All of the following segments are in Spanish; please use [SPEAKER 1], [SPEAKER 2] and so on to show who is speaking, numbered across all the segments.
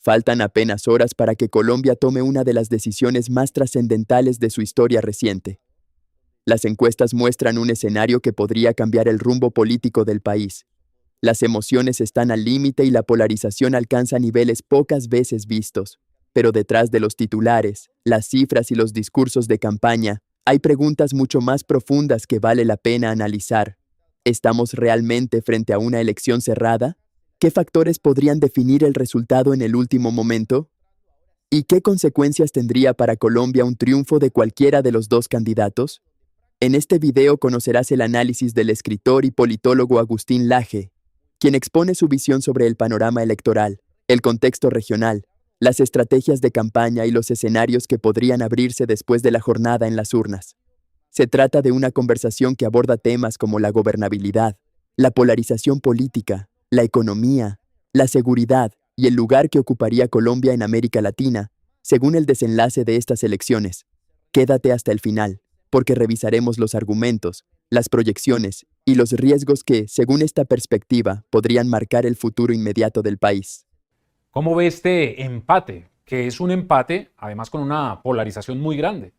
[SPEAKER 1] Faltan apenas horas para que Colombia tome una de las decisiones más trascendentales de su historia reciente. Las encuestas muestran un escenario que podría cambiar el rumbo político del país. Las emociones están al límite y la polarización alcanza niveles pocas veces vistos. Pero detrás de los titulares, las cifras y los discursos de campaña, hay preguntas mucho más profundas que vale la pena analizar. ¿Estamos realmente frente a una elección cerrada? ¿Qué factores podrían definir el resultado en el último momento? ¿Y qué consecuencias tendría para Colombia un triunfo de cualquiera de los dos candidatos? En este video conocerás el análisis del escritor y politólogo Agustín Laje, quien expone su visión sobre el panorama electoral, el contexto regional, las estrategias de campaña y los escenarios que podrían abrirse después de la jornada en las urnas. Se trata de una conversación que aborda temas como la gobernabilidad, la polarización política, la economía, la seguridad y el lugar que ocuparía Colombia en América Latina, según el desenlace de estas elecciones. Quédate hasta el final, porque revisaremos los argumentos, las proyecciones y los riesgos que, según esta perspectiva, podrían marcar el futuro inmediato del país.
[SPEAKER 2] ¿Cómo ve este empate? Que es un empate, además con una polarización muy grande.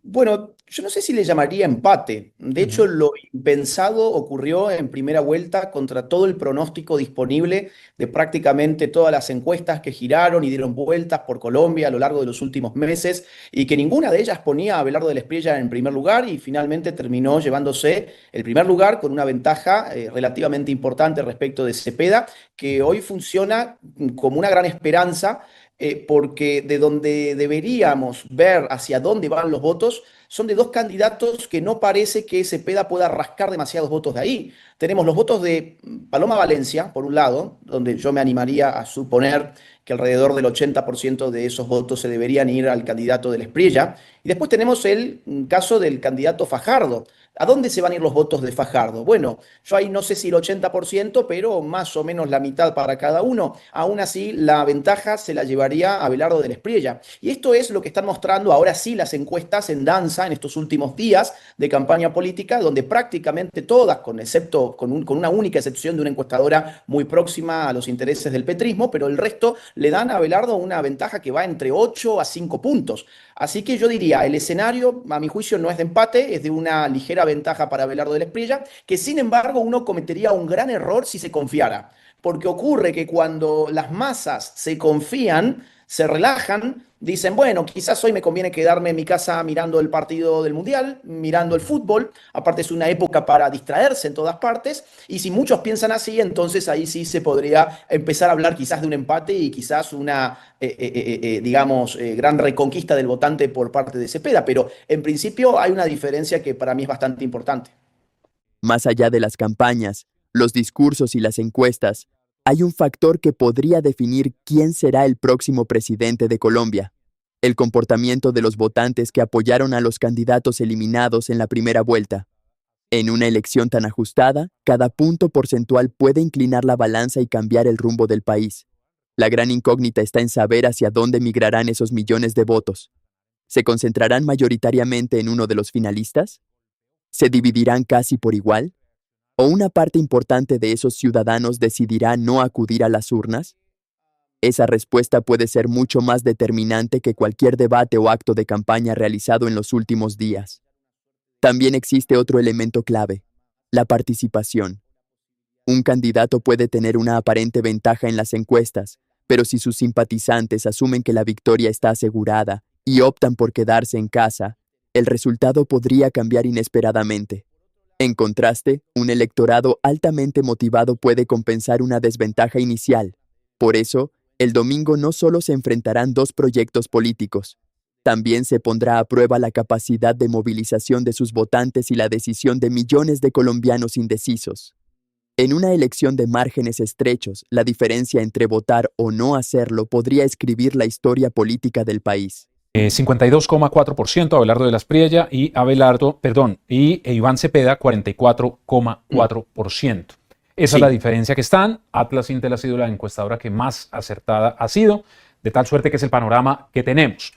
[SPEAKER 3] Bueno, yo no sé si le llamaría empate. De hecho, lo impensado ocurrió en primera vuelta contra todo el pronóstico disponible de prácticamente todas las encuestas que giraron y dieron vueltas por Colombia a lo largo de los últimos meses y que ninguna de ellas ponía a Abelardo del Espriella en primer lugar y finalmente terminó llevándose el primer lugar con una ventaja relativamente importante respecto de Cepeda, que hoy funciona como una gran esperanza porque de donde deberíamos ver hacia dónde van los votos, son de dos candidatos que no parece que Cepeda pueda rascar demasiados votos de ahí. Tenemos los votos de Paloma Valencia, por un lado, donde yo me animaría a suponer que alrededor del 80% de esos votos se deberían ir al candidato del Espriella. Y después tenemos el caso del candidato Fajardo. ¿A dónde se van a ir los votos de Fajardo? Bueno, yo ahí no sé si el 80%, pero más o menos la mitad para cada uno. Aún así, la ventaja se la llevaría a Abelardo del Espriella. Y esto es lo que están mostrando ahora sí las encuestas en danza en estos últimos días de campaña política, donde prácticamente todas, con una única excepción de una encuestadora muy próxima a los intereses del petrismo, pero el resto le dan a Abelardo una ventaja que va entre 8 a 5 puntos. Así que yo diría, el escenario, a mi juicio, no es de empate, es de una ligera ventaja para Abelardo del Espriella, que sin embargo uno cometería un gran error si se confiara. Porque ocurre que cuando las masas se confían, se relajan, dicen, bueno, quizás hoy me conviene quedarme en mi casa mirando el partido del Mundial, mirando el fútbol, aparte es una época para distraerse en todas partes, y si muchos piensan así, entonces ahí sí se podría empezar a hablar quizás de un empate y quizás una, gran reconquista del votante por parte de Cepeda, pero en principio hay una diferencia que para mí es bastante importante.
[SPEAKER 1] Más allá de las campañas, los discursos y las encuestas, hay un factor que podría definir quién será el próximo presidente de Colombia: el comportamiento de los votantes que apoyaron a los candidatos eliminados en la primera vuelta. En una elección tan ajustada, cada punto porcentual puede inclinar la balanza y cambiar el rumbo del país. La gran incógnita está en saber hacia dónde migrarán esos millones de votos. ¿Se concentrarán mayoritariamente en uno de los finalistas? ¿Se dividirán casi por igual? ¿O una parte importante de esos ciudadanos decidirá no acudir a las urnas? Esa respuesta puede ser mucho más determinante que cualquier debate o acto de campaña realizado en los últimos días. También existe otro elemento clave: la participación. Un candidato puede tener una aparente ventaja en las encuestas, pero si sus simpatizantes asumen que la victoria está asegurada y optan por quedarse en casa, el resultado podría cambiar inesperadamente. En contraste, un electorado altamente motivado puede compensar una desventaja inicial. Por eso, el domingo no solo se enfrentarán dos proyectos políticos, también se pondrá a prueba la capacidad de movilización de sus votantes y la decisión de millones de colombianos indecisos. En una elección de márgenes estrechos, la diferencia entre votar o no hacerlo podría escribir la historia política del país.
[SPEAKER 2] 52,4% Abelardo del Espriella y Iván Cepeda 44,4%. Esa es la diferencia que están. Atlas Intel ha sido la encuestadora que más acertada ha sido, de tal suerte que es el panorama que tenemos.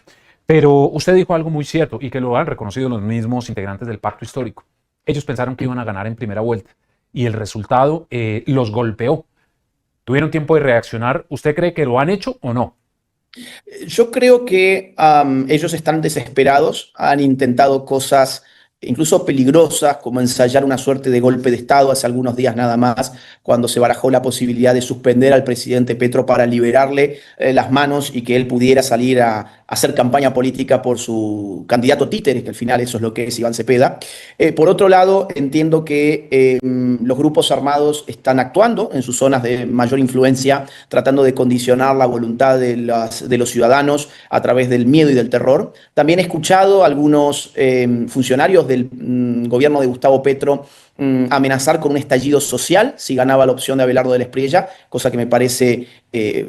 [SPEAKER 2] Pero usted dijo algo muy cierto y que lo han reconocido los mismos integrantes del pacto histórico. Ellos pensaron que iban a ganar en primera vuelta y el resultado los golpeó. tuvieron tiempo de reaccionar. ¿Usted cree que lo han hecho o no?
[SPEAKER 3] Yo creo que ellos están desesperados, han intentado cosas incluso peligrosas, como ensayar una suerte de golpe de Estado hace algunos días nada más, cuando se barajó la posibilidad de suspender al presidente Petro para liberarle las manos y que él pudiera salir a hacer campaña política por su candidato títere, que al final eso es lo que es Iván Cepeda. Por otro lado, entiendo que los grupos armados están actuando en sus zonas de mayor influencia, tratando de condicionar la voluntad de los ciudadanos a través del miedo y del terror. También he escuchado a algunos funcionarios del gobierno de Gustavo Petro amenazar con un estallido social si ganaba la opción de Abelardo del Espriella, cosa que me parece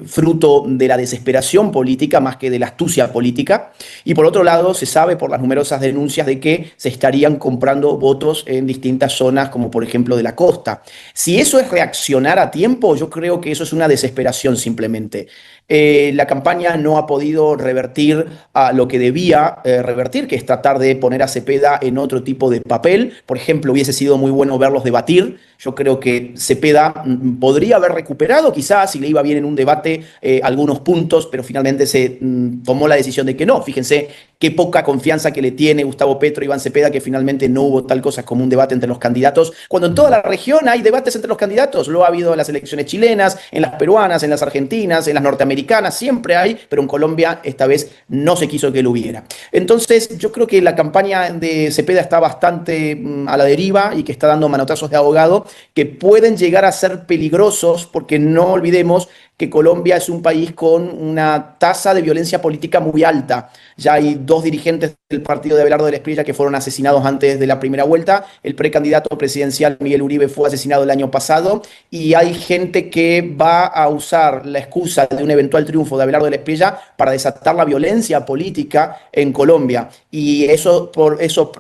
[SPEAKER 3] fruto de la desesperación política más que de la astucia política. Y por otro lado, se sabe por las numerosas denuncias de que se estarían comprando votos en distintas zonas, como por ejemplo de la costa. Si eso es reaccionar a tiempo, yo creo que eso es una desesperación simplemente. La campaña no ha podido revertir a lo que debía revertir, que es tratar de poner a Cepeda en otro tipo de papel. Por ejemplo, hubiese sido muy bueno verlos debatir. Yo creo que Cepeda podría haber recuperado, quizás, si le iba bien en un debate, algunos puntos, pero finalmente se tomó la decisión de que no. Fíjense qué poca confianza que le tiene Gustavo Petro a Iván Cepeda, que finalmente no hubo tal cosa como un debate entre los candidatos, cuando en toda la región hay debates entre los candidatos. Lo ha habido en las elecciones chilenas, en las peruanas, en las argentinas, en las norteamericanas, siempre hay, pero en Colombia esta vez no se quiso que lo hubiera. Entonces, yo creo que la campaña de Cepeda está bastante a la deriva y que está dando manotazos de ahogado que pueden llegar a ser peligrosos, porque no olvidemos que Colombia es un país con una tasa de violencia política muy alta. Ya hay dos dirigentes del partido de Abelardo del Espriella que fueron asesinados antes de la primera vuelta. El precandidato presidencial Miguel Uribe fue asesinado el año pasado y hay gente que va a usar la excusa de un eventual triunfo de Abelardo del Espriella para desatar la violencia política en Colombia. Y por eso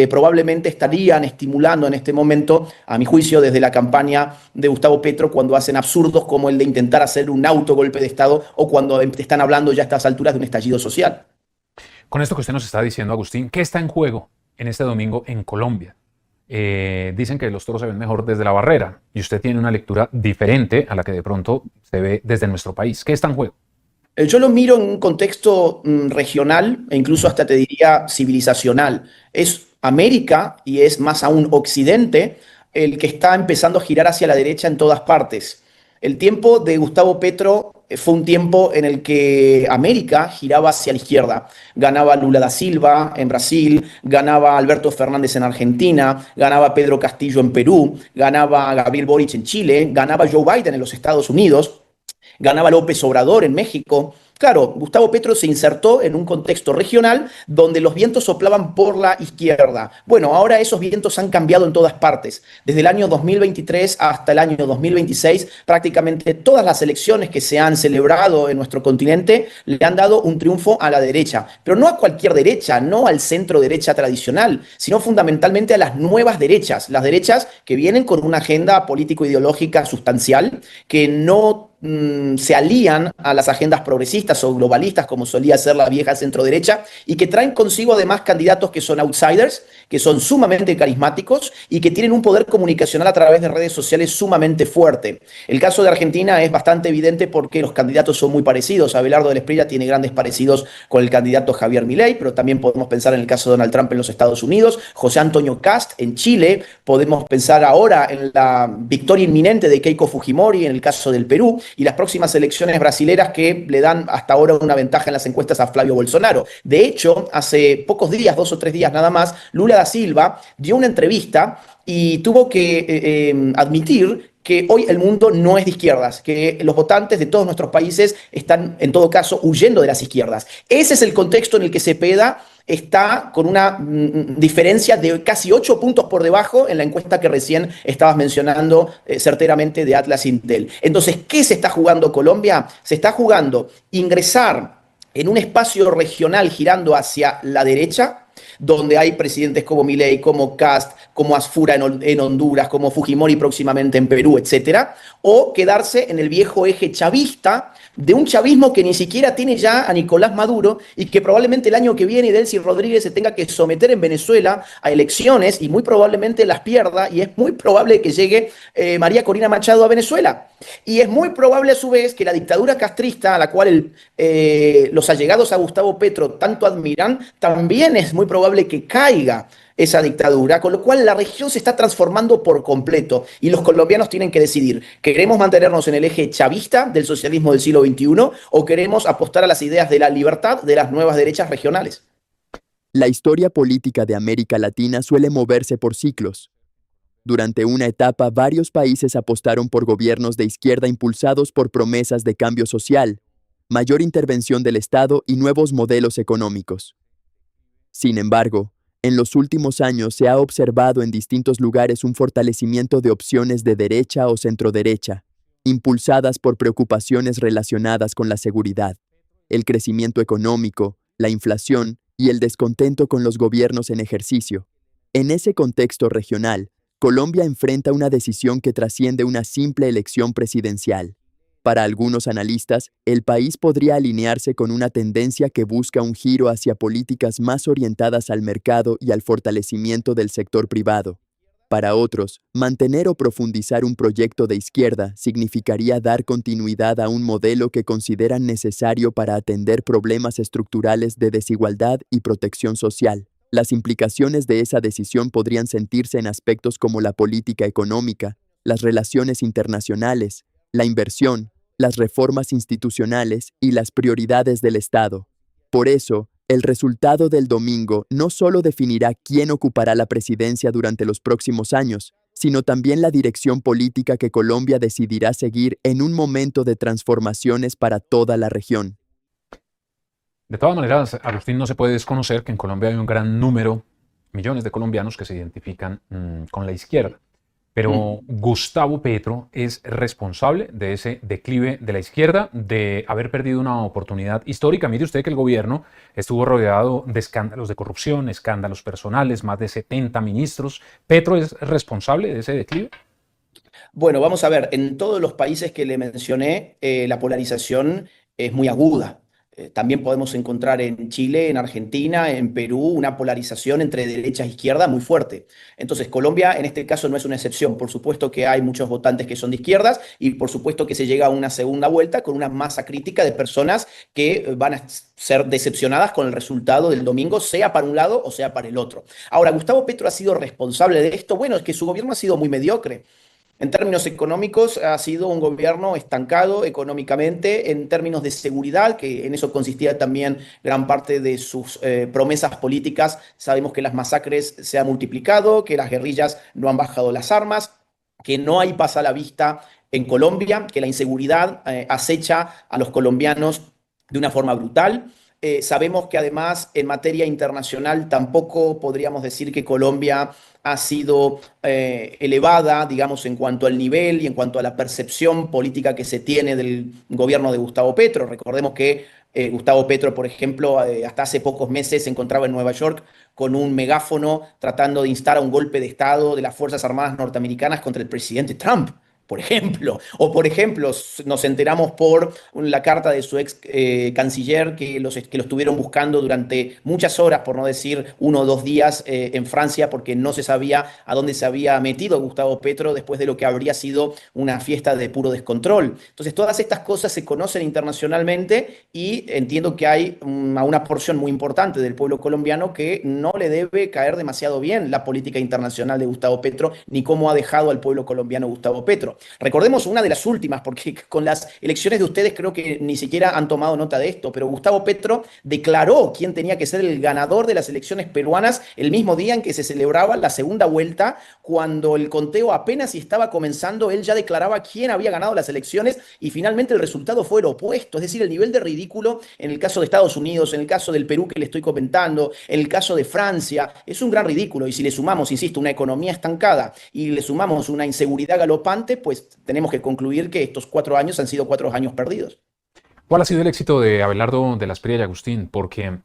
[SPEAKER 3] probablemente estarían estimulando en este momento, a mi juicio, desde la campaña de Gustavo Petro, cuando hacen absurdos como el de intentar hacer un autogolpe de Estado o cuando están hablando ya a estas alturas de un estallido social.
[SPEAKER 2] Con esto que usted nos está diciendo, Agustín, ¿qué está en juego en este domingo en Colombia? Dicen que los toros se ven mejor desde la barrera y usted tiene una lectura diferente a la que de pronto se ve desde nuestro país. ¿Qué está en juego?
[SPEAKER 3] Yo lo miro en un contexto regional e incluso hasta te diría civilizacional. Es América y es más aún Occidente el que está empezando a girar hacia la derecha en todas partes. El tiempo de Gustavo Petro fue un tiempo en el que América giraba hacia la izquierda. Ganaba Lula da Silva en Brasil, ganaba Alberto Fernández en Argentina, ganaba Pedro Castillo en Perú, ganaba Gabriel Boric en Chile, ganaba Joe Biden en los Estados Unidos, ganaba López Obrador en México. Claro, Gustavo Petro se insertó en un contexto regional donde los vientos soplaban por la izquierda. Bueno, ahora esos vientos han cambiado en todas partes. Desde el año 2023 hasta el año 2026, prácticamente todas las elecciones que se han celebrado en nuestro continente le han dado un triunfo a la derecha. Pero no a cualquier derecha, no al centro derecha tradicional, sino fundamentalmente a las nuevas derechas. Las derechas que vienen con una agenda político-ideológica sustancial, que no se alían a las agendas progresistas o globalistas como solía ser la vieja centro-derecha y que traen consigo además candidatos que son outsiders, que son sumamente carismáticos y que tienen un poder comunicacional a través de redes sociales sumamente fuerte. El caso de Argentina es bastante evidente porque los candidatos son muy parecidos. Abelardo del Espriella tiene grandes parecidos con el candidato Javier Milei, pero también podemos pensar en el caso de Donald Trump en los Estados Unidos, José Antonio Kast en Chile, podemos pensar ahora en la victoria inminente de Keiko Fujimori en el caso del Perú, y las próximas elecciones brasileras que le dan hasta ahora una ventaja en las encuestas a Flavio Bolsonaro. De hecho, hace pocos días, 2 o 3 días nada más, Lula da Silva dio una entrevista y tuvo que admitir que hoy el mundo no es de izquierdas, que los votantes de todos nuestros países están, en todo caso, huyendo de las izquierdas. Ese es el contexto en el que Cepeda está con una diferencia de casi 8 puntos por debajo en la encuesta que recién estabas mencionando certeramente de Atlas Intel. Entonces, ¿qué se está jugando Colombia? Se está jugando ingresar en un espacio regional girando hacia la derecha, donde hay presidentes como Milei, como Kast, como Asfura en Honduras, como Fujimori próximamente en Perú, etcétera, o quedarse en el viejo eje chavista, de un chavismo que ni siquiera tiene ya a Nicolás Maduro y que probablemente el año que viene Delcy Rodríguez se tenga que someter en Venezuela a elecciones y muy probablemente las pierda y es muy probable que llegue María Corina Machado a Venezuela. Y es muy probable a su vez que la dictadura castrista, a la cual los allegados a Gustavo Petro tanto admiran, también es muy probable que caiga esa dictadura, con lo cual la región se está transformando por completo y los colombianos tienen que decidir, ¿queremos mantenernos en el eje chavista del socialismo del siglo XXI o queremos apostar a las ideas de la libertad de las nuevas derechas regionales?
[SPEAKER 1] La historia política de América Latina suele moverse por ciclos. Durante una etapa, varios países apostaron por gobiernos de izquierda impulsados por promesas de cambio social, mayor intervención del Estado y nuevos modelos económicos. Sin embargo, en los últimos años se ha observado en distintos lugares un fortalecimiento de opciones de derecha o centroderecha, impulsadas por preocupaciones relacionadas con la seguridad, el crecimiento económico, la inflación y el descontento con los gobiernos en ejercicio. En ese contexto regional, Colombia enfrenta una decisión que trasciende una simple elección presidencial. Para algunos analistas, el país podría alinearse con una tendencia que busca un giro hacia políticas más orientadas al mercado y al fortalecimiento del sector privado. Para otros, mantener o profundizar un proyecto de izquierda significaría dar continuidad a un modelo que consideran necesario para atender problemas estructurales de desigualdad y protección social. Las implicaciones de esa decisión podrían sentirse en aspectos como la política económica, las relaciones internacionales, la inversión, las reformas institucionales y las prioridades del Estado. Por eso, el resultado del domingo no solo definirá quién ocupará la presidencia durante los próximos años, sino también la dirección política que Colombia decidirá seguir en un momento de transformaciones para toda la región.
[SPEAKER 2] De todas maneras, Agustín, no se puede desconocer que en Colombia hay un gran número, millones de colombianos que se identifican con la izquierda. Pero Gustavo Petro es responsable de ese declive de la izquierda, de haber perdido una oportunidad histórica. Mire usted que el gobierno estuvo rodeado de escándalos de corrupción, escándalos personales, más de 70 ministros. ¿Petro es responsable de ese declive?
[SPEAKER 3] Bueno, vamos a ver, en todos los países que le mencioné, la polarización es muy aguda. También podemos encontrar en Chile, en Argentina, en Perú, una polarización entre derecha e izquierda muy fuerte. Entonces, Colombia en este caso no es una excepción. Por supuesto que hay muchos votantes que son de izquierdas y por supuesto que se llega a una segunda vuelta con una masa crítica de personas que van a ser decepcionadas con el resultado del domingo, sea para un lado o sea para el otro. Ahora, ¿Gustavo Petro ha sido responsable de esto? Bueno, es que su gobierno ha sido muy mediocre. En términos económicos, ha sido un gobierno estancado económicamente, en términos de seguridad, que en eso consistía también gran parte de sus promesas políticas. Sabemos que las masacres se han multiplicado, que las guerrillas no han bajado las armas, que no hay paz a la vista en Colombia, que la inseguridad acecha a los colombianos de una forma brutal. Sabemos que además en materia internacional tampoco podríamos decir que Colombia ha sido elevada, digamos, en cuanto al nivel y en cuanto a la percepción política que se tiene del gobierno de Gustavo Petro. Recordemos que Gustavo Petro, por ejemplo, hasta hace pocos meses se encontraba en Nueva York con un megáfono tratando de instar a un golpe de Estado de las Fuerzas Armadas norteamericanas contra el presidente Trump, por ejemplo. O, por ejemplo, nos enteramos por la carta de su ex canciller que los estuvieron buscando durante muchas horas, por no decir 1 o 2 días, en Francia, porque no se sabía a dónde se había metido Gustavo Petro después de lo que habría sido una fiesta de puro descontrol. Entonces, todas estas cosas se conocen internacionalmente y entiendo que hay una porción muy importante del pueblo colombiano que no le debe caer demasiado bien la política internacional de Gustavo Petro, ni cómo ha dejado al pueblo colombiano Gustavo Petro. Recordemos una de las últimas, porque con las elecciones de ustedes creo que ni siquiera han tomado nota de esto, pero Gustavo Petro declaró quién tenía que ser el ganador de las elecciones peruanas el mismo día en que se celebraba la segunda vuelta, cuando el conteo apenas estaba comenzando, él ya declaraba quién había ganado las elecciones y finalmente el resultado fue el opuesto, es decir, el nivel de ridículo en el caso de Estados Unidos, en el caso del Perú que le estoy comentando, en el caso de Francia, es un gran ridículo y si le sumamos, insisto, una economía estancada y le sumamos una inseguridad galopante, pues tenemos que concluir que estos 4 años han sido 4 años perdidos.
[SPEAKER 2] ¿Cuál ha sido el éxito de Abelardo de la Espriella y Agustín? Porque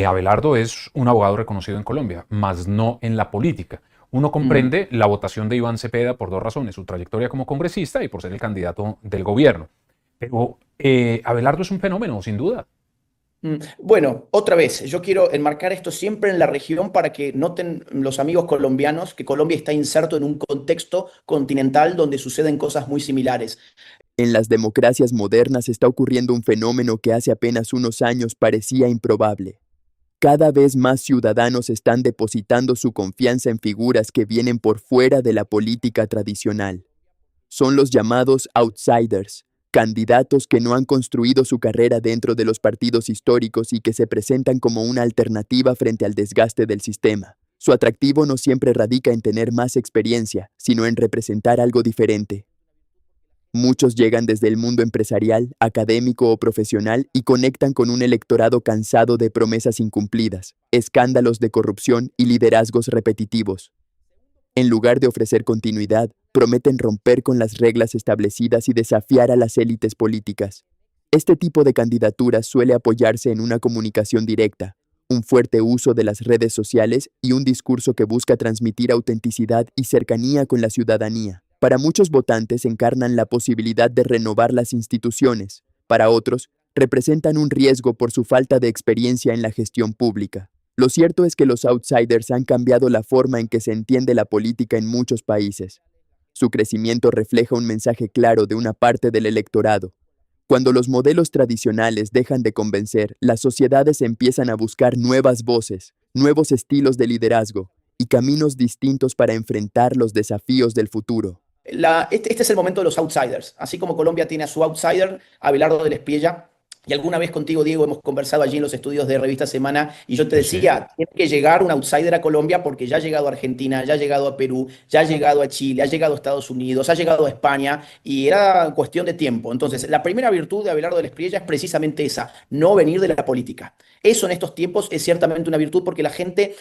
[SPEAKER 2] Abelardo es un abogado reconocido en Colombia, mas no en la política. Uno comprende la votación de Iván Cepeda por 2 razones, su trayectoria como congresista y por ser el candidato del gobierno. Pero Abelardo es un fenómeno, sin duda.
[SPEAKER 3] Bueno, otra vez, yo quiero enmarcar esto siempre en la región para que noten los amigos colombianos que Colombia está inserto en un contexto continental donde suceden cosas muy similares.
[SPEAKER 1] En las democracias modernas está ocurriendo un fenómeno que hace apenas unos años parecía improbable. Cada vez más ciudadanos están depositando su confianza en figuras que vienen por fuera de la política tradicional. Son los llamados outsiders, candidatos que no han construido su carrera dentro de los partidos históricos y que se presentan como una alternativa frente al desgaste del sistema. Su atractivo no siempre radica en tener más experiencia, sino en representar algo diferente. Muchos llegan desde el mundo empresarial, académico o profesional y conectan con un electorado cansado de promesas incumplidas, escándalos de corrupción y liderazgos repetitivos. En lugar de ofrecer continuidad, prometen romper con las reglas establecidas y desafiar a las élites políticas. Este tipo de candidaturas suele apoyarse en una comunicación directa, un fuerte uso de las redes sociales y un discurso que busca transmitir autenticidad y cercanía con la ciudadanía. Para muchos votantes encarnan la posibilidad de renovar las instituciones. Para otros, representan un riesgo por su falta de experiencia en la gestión pública. Lo cierto es que los outsiders han cambiado la forma en que se entiende la política en muchos países. Su crecimiento refleja un mensaje claro de una parte del electorado. Cuando los modelos tradicionales dejan de convencer, las sociedades empiezan a buscar nuevas voces, nuevos estilos de liderazgo y caminos distintos para enfrentar los desafíos del futuro.
[SPEAKER 3] Este es el momento de los outsiders. Así como Colombia tiene a su outsider, Abelardo del Espriella, y alguna vez contigo, Diego, hemos conversado allí en los estudios de Revista Semana, y yo te
[SPEAKER 2] Sí.
[SPEAKER 3] decía, tiene que llegar un outsider a Colombia porque ya ha llegado a Argentina, ya ha llegado a Perú, ya ha llegado a Chile, ha llegado a Estados Unidos, ha llegado a España, y era cuestión de tiempo. Entonces, la primera virtud de Abelardo del Espriella es precisamente esa, no venir de la política. Eso en estos tiempos es ciertamente una virtud porque la gente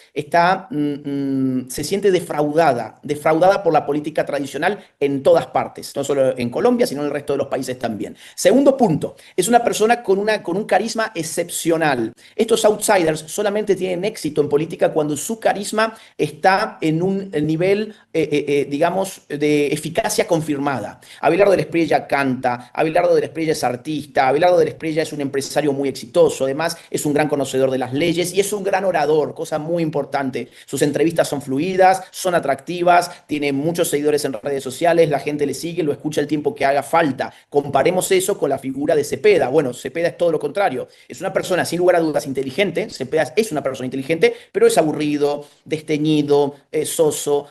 [SPEAKER 3] se siente defraudada por la política tradicional en todas partes, no solo en Colombia, sino en el resto de los países también. Segundo punto, es una persona con un carisma excepcional. Estos outsiders solamente tienen éxito en política cuando su carisma está en un nivel, digamos, de eficacia confirmada. Abelardo del Espriella canta, Abelardo del Espriella es artista, Abelardo del Espriella es un empresario muy exitoso, además es un gran conocedor de las leyes y es un gran orador, cosa muy importante. Sus entrevistas son fluidas, son atractivas, tiene muchos seguidores en redes sociales, la gente le sigue, lo escucha el tiempo que haga falta. Comparemos eso con la figura de Cepeda. Bueno, Cepeda es todo lo contrario. Es una persona, sin lugar a dudas, inteligente. Cepeda es una persona inteligente, pero es aburrido, desteñido, soso,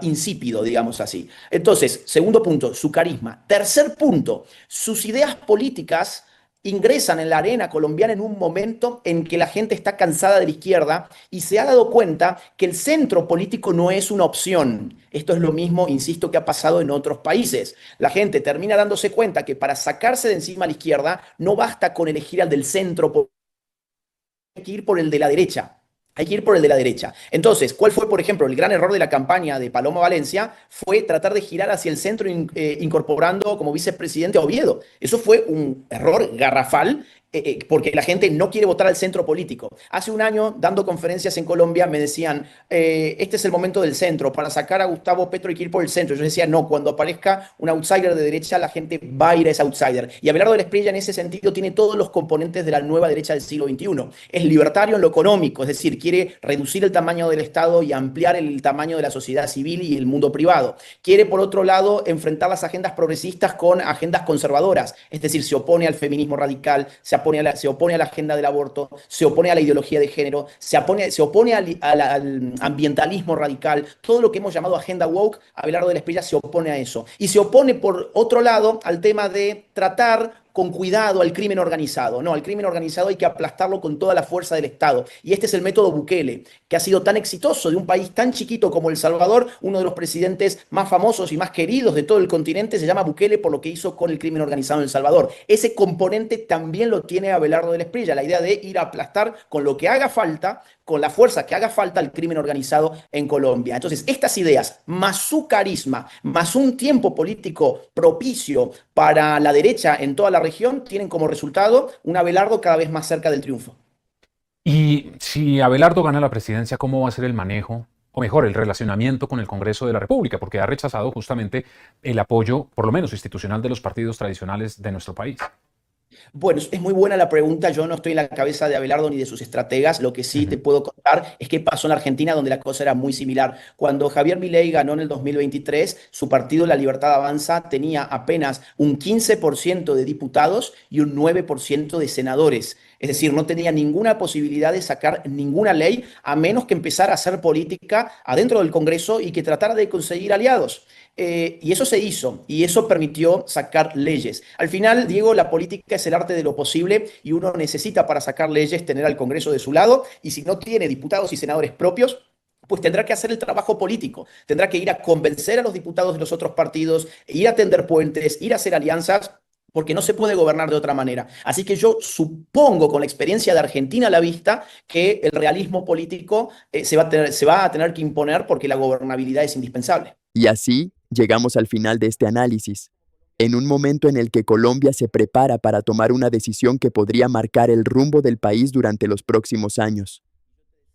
[SPEAKER 3] insípido, digamos así. Entonces, segundo punto, su carisma. Tercer punto, sus ideas políticas ingresan en la arena colombiana en un momento en que la gente está cansada de la izquierda y se ha dado cuenta que el centro político no es una opción. Esto es lo mismo, insisto, que ha pasado en otros países. La gente termina dándose cuenta que para sacarse de encima a la izquierda no basta con elegir al del centro, hay que ir por el de la derecha. Hay que ir por el de la derecha. Entonces, ¿cuál fue, por ejemplo, el gran error de la campaña de Paloma Valencia? Fue tratar de girar hacia el centro incorporando como vicepresidente a Oviedo. Eso fue un error garrafal porque la gente no quiere votar al centro político. Hace un año, dando conferencias en Colombia, me decían, este es el momento del centro, para sacar a Gustavo Petro hay que ir por el centro. Yo decía, no, cuando aparezca un outsider de derecha, la gente va a ir a ese outsider. Y Abelardo del Espriella en ese sentido tiene todos los componentes de la nueva derecha del siglo XXI. Es libertario en lo económico, es decir, quiere reducir el tamaño del Estado y ampliar el tamaño de la sociedad civil y el mundo privado. Quiere, por otro lado, enfrentar las agendas progresistas con agendas conservadoras, es decir, se opone al feminismo radical, se opone a la agenda del aborto, se opone a la ideología de género, se opone al ambientalismo radical, todo lo que hemos llamado agenda woke, Abelardo del Espriella se opone a eso. Y se opone, por otro lado, al tema de tratar con cuidado al crimen organizado. No, al crimen organizado hay que aplastarlo con toda la fuerza del Estado. Y este es el método Bukele, que ha sido tan exitoso de un país tan chiquito como El Salvador, uno de los presidentes más famosos y más queridos de todo el continente, se llama Bukele por lo que hizo con el crimen organizado en El Salvador. Ese componente también lo tiene Abelardo del Espriella, la idea de ir a aplastar con lo que haga falta, con la fuerza que haga falta el crimen organizado en Colombia. Entonces, estas ideas, más su carisma, más un tiempo político propicio para la derecha en toda la región, tienen como resultado un Abelardo cada vez más cerca del triunfo.
[SPEAKER 2] Y si Abelardo gana la presidencia, ¿cómo va a ser el manejo, o mejor, el relacionamiento con el Congreso de la República? Porque ha rechazado justamente el apoyo, por lo menos institucional, de los partidos tradicionales de nuestro país.
[SPEAKER 3] Bueno, es muy buena la pregunta. Yo no estoy en la cabeza de Abelardo ni de sus estrategas. Lo que sí te
[SPEAKER 2] Ujú.
[SPEAKER 3] puedo contar es qué pasó en Argentina, donde la cosa era muy similar. Cuando Javier Milei ganó en el 2023, su partido La Libertad Avanza tenía apenas un 15% de diputados y un 9% de senadores. Es decir, no tenía ninguna posibilidad de sacar ninguna ley a menos que empezara a hacer política adentro del Congreso y que tratara de conseguir aliados. Y eso se hizo y eso permitió sacar leyes. Al final, Diego, la política es el arte de lo posible y uno necesita para sacar leyes tener al Congreso de su lado y si no tiene diputados y senadores propios, pues tendrá que hacer el trabajo político, tendrá que ir a convencer a los diputados de los otros partidos, ir a tender puentes, ir a hacer alianzas, porque no se puede gobernar de otra manera. Así que yo supongo, con la experiencia de Argentina a la vista, que el realismo político se va a tener que imponer porque la gobernabilidad es indispensable.
[SPEAKER 1] Y así llegamos al final de este análisis, en un momento en el que Colombia se prepara para tomar una decisión que podría marcar el rumbo del país durante los próximos años.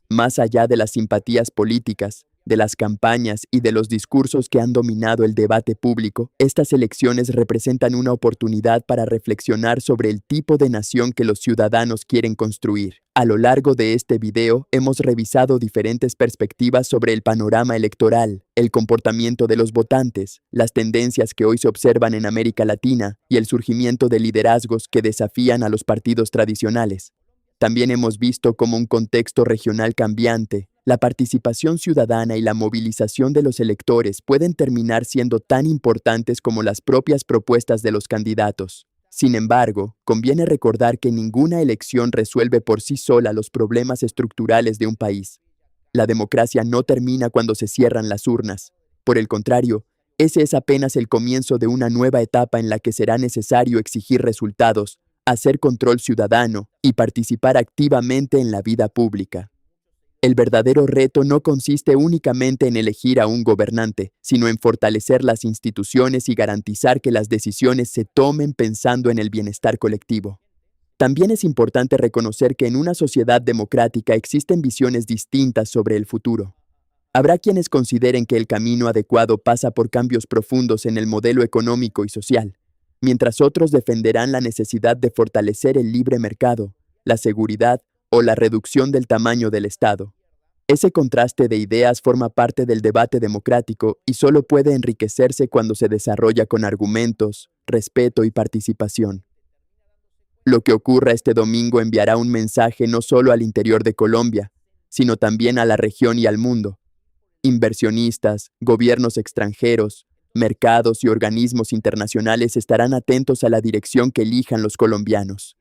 [SPEAKER 1] Más allá de las simpatías políticas, de las campañas y de los discursos que han dominado el debate público, estas elecciones representan una oportunidad para reflexionar sobre el tipo de nación que los ciudadanos quieren construir. A lo largo de este video hemos revisado diferentes perspectivas sobre el panorama electoral, el comportamiento de los votantes, las tendencias que hoy se observan en América Latina y el surgimiento de liderazgos que desafían a los partidos tradicionales. También hemos visto cómo un contexto regional cambiante, la participación ciudadana y la movilización de los electores pueden terminar siendo tan importantes como las propias propuestas de los candidatos. Sin embargo, conviene recordar que ninguna elección resuelve por sí sola los problemas estructurales de un país. La democracia no termina cuando se cierran las urnas. Por el contrario, ese es apenas el comienzo de una nueva etapa en la que será necesario exigir resultados, hacer control ciudadano y participar activamente en la vida pública. El verdadero reto no consiste únicamente en elegir a un gobernante, sino en fortalecer las instituciones y garantizar que las decisiones se tomen pensando en el bienestar colectivo. También es importante reconocer que en una sociedad democrática existen visiones distintas sobre el futuro. Habrá quienes consideren que el camino adecuado pasa por cambios profundos en el modelo económico y social, mientras otros defenderán la necesidad de fortalecer el libre mercado, la seguridad o la reducción del tamaño del Estado. Ese contraste de ideas forma parte del debate democrático y solo puede enriquecerse cuando se desarrolla con argumentos, respeto y participación. Lo que ocurra este domingo enviará un mensaje no solo al interior de Colombia, sino también a la región y al mundo. Inversionistas, gobiernos extranjeros, mercados y organismos internacionales estarán atentos a la dirección que elijan los colombianos.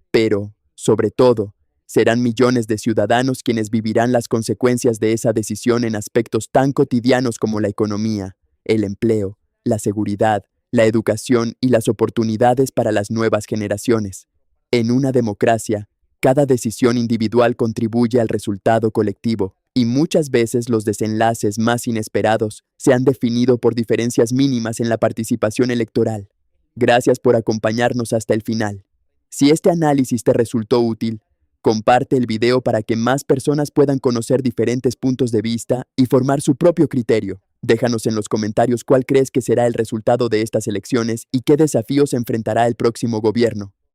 [SPEAKER 1] Pero, sobre todo, serán millones de ciudadanos quienes vivirán las consecuencias de esa decisión en aspectos tan cotidianos como la economía, el empleo, la seguridad, la educación y las oportunidades para las nuevas generaciones. En una democracia, cada decisión individual contribuye al resultado colectivo, y muchas veces los desenlaces más inesperados se han definido por diferencias mínimas en la participación electoral. Gracias por acompañarnos hasta el final. Si este análisis te resultó útil, comparte el video para que más personas puedan conocer diferentes puntos de vista y formar su propio criterio. Déjanos en los comentarios cuál crees que será el resultado de estas elecciones y qué desafíos enfrentará el próximo gobierno.